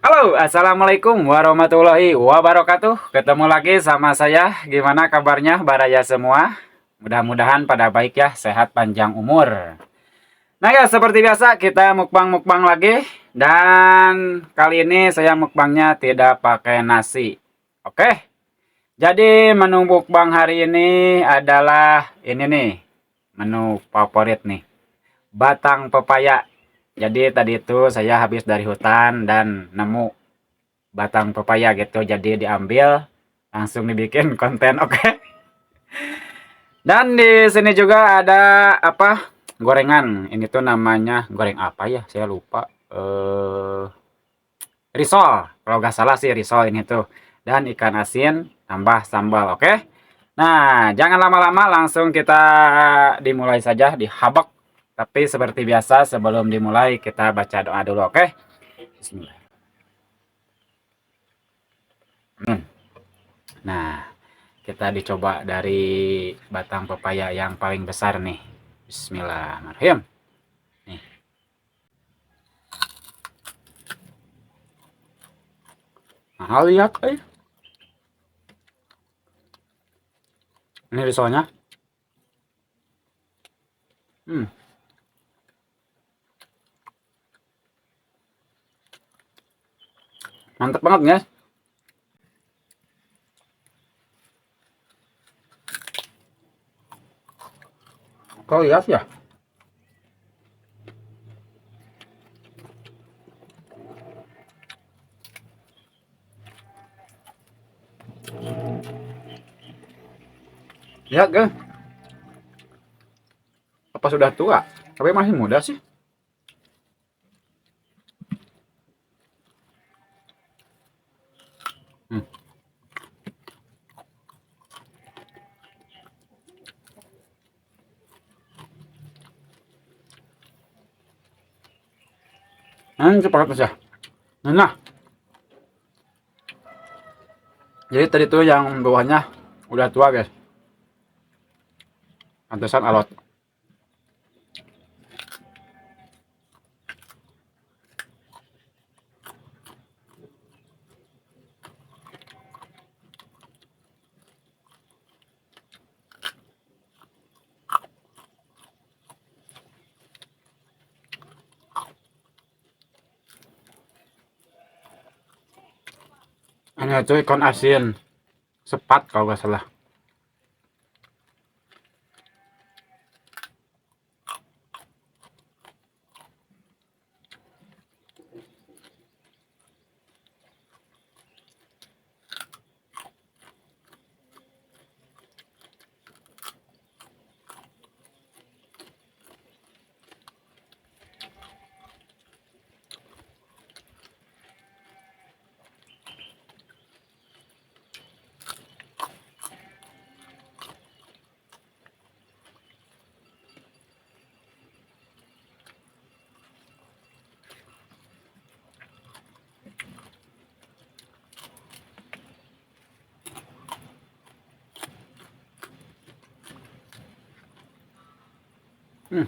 Halo, assalamualaikum warahmatullahi wabarakatuh. Ketemu lagi sama saya. Gimana kabarnya, Baraya semua? Mudah-mudahan pada baik ya, sehat panjang umur. Nah ya, seperti biasa kita mukbang-mukbang lagi. Dan kali ini saya mukbangnya tidak pakai nasi. Oke, jadi menu mukbang hari ini adalah ini nih. Menu favorit nih. Batang pepaya. Jadi tadi itu saya habis dari hutan dan nemu batang pepaya gitu, jadi diambil langsung dibikin konten. Oke. Dan di sini juga ada apa, gorengan. Ini tuh namanya goreng apa ya, saya lupa. Risol, kalau nggak salah sih risol ini tuh. Dan ikan asin tambah sambal. Oke, nah jangan lama-lama, langsung kita dimulai saja, dihabak. Tapi seperti biasa sebelum dimulai kita baca doa dulu. Oke, Bismillah. Nah, kita dicoba dari batang pepaya yang paling besar nih. Bismillahirrahmanirrahim. Nih. Nah, lihat, ini risolnya. Hmm, mantep banget guys. Kau lihat ya? Lihat guys, apa sudah tua? Tapi masih muda sih. Hmm. Cepat aja. Nah, jadi tadi tuh yang bawahnya udah tua guys. Pantesan alot. Ini tuh ikan asin sepat kalau nggak salah. Hmm.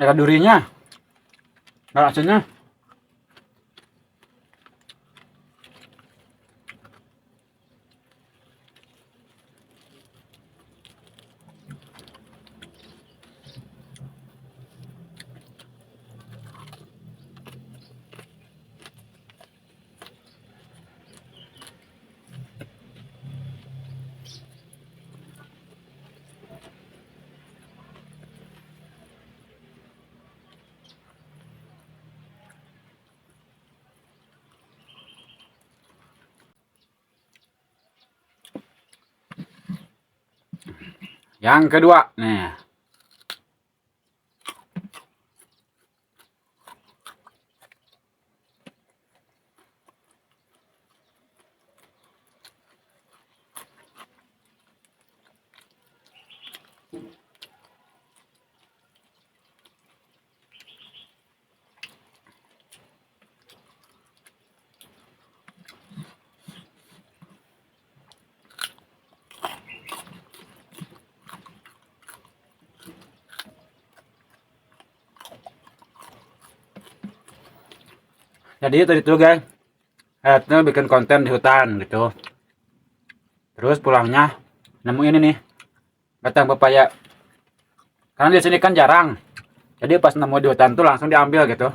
Ada durinya, ada asinnya. Yang kedua, nih. Jadi tadi tuh guys, Hayatnya bikin konten di hutan gitu. Terus pulangnya nemu ini nih, batang pepaya. Karena di sini kan jarang. Jadi pas nemu di hutan tuh langsung diambil gitu.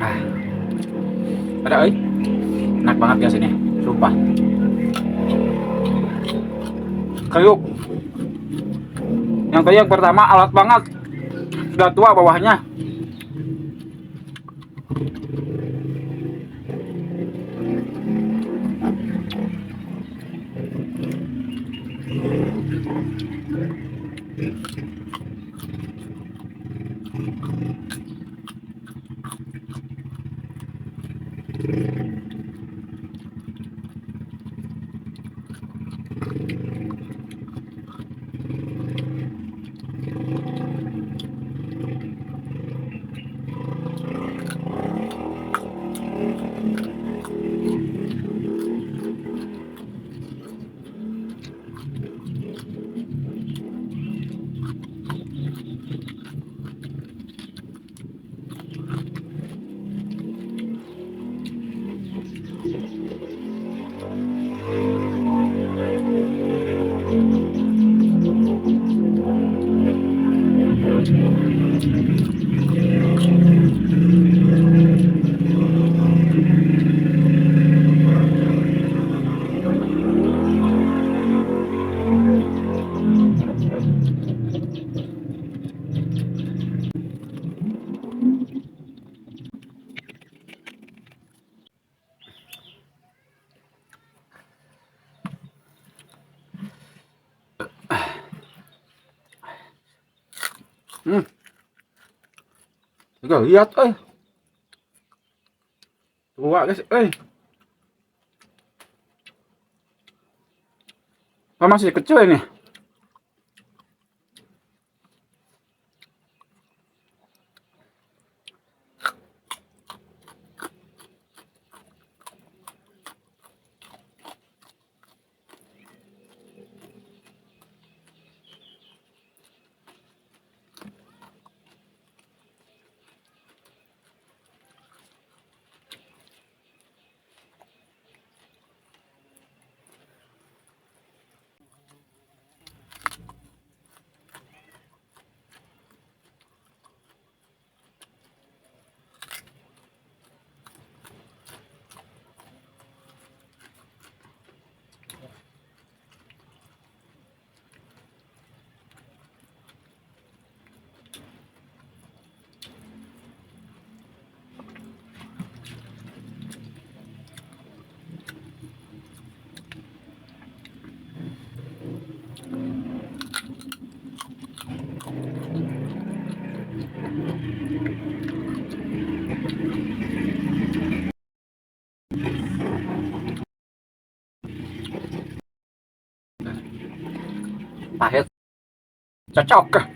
Ah, ada enak banget guys ini, sumpah. Kriuk. Yang tadi yang pertama alat banget, udah tua bawahnya. Hmm, juga lihat, tua guys, oh, masih kecil ini. Pahit, cocok.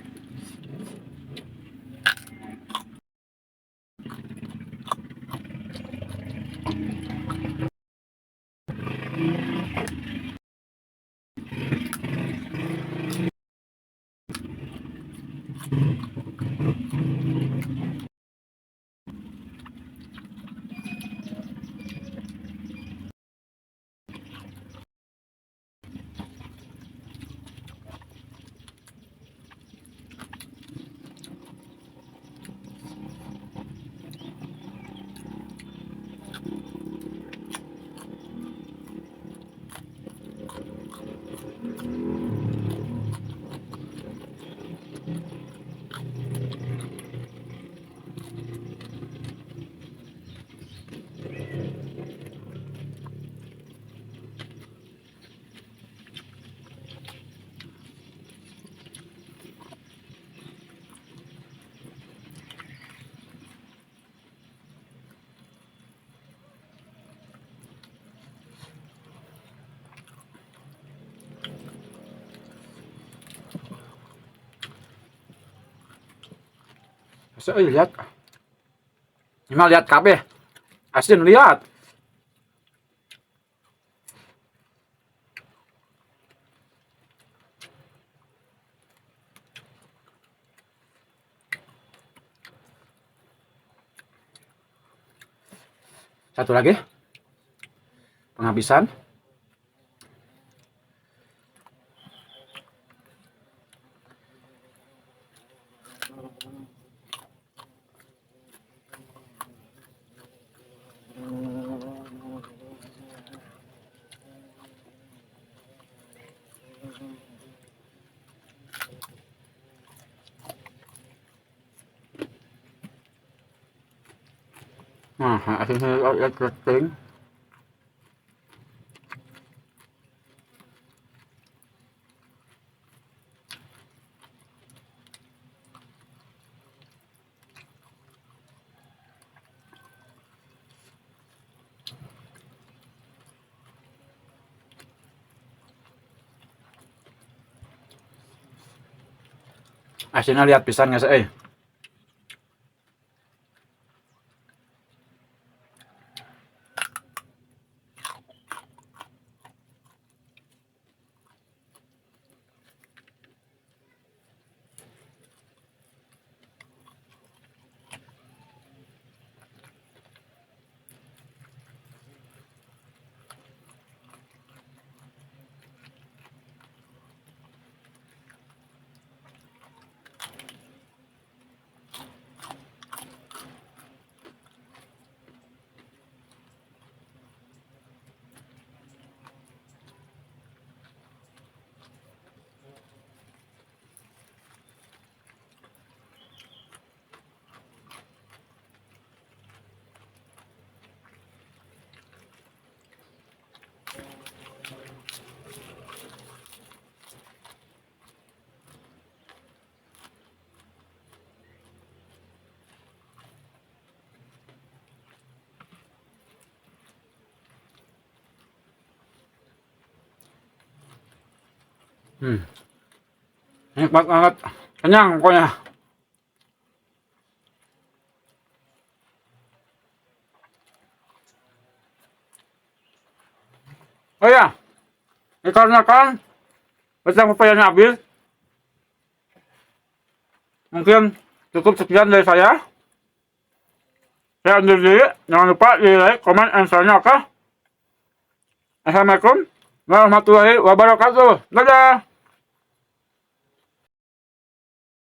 Saya lihat. Ini mah lihat kabeh. Asin lihat. Satu lagi. Penghabisan. Nah, akhirnya lihat kering. Asinnya lihat pisan nggak sih? Nikmat banget. Kenyang pokoknya. Oh ya, dikarenakan baca upayanya habis, mungkin cukup sekian dari saya. Saya undur diri. Jangan lupa di like, komen, and share-nya, oke? Assalamualaikum warahmatullahi wabarakatuh. Dadah.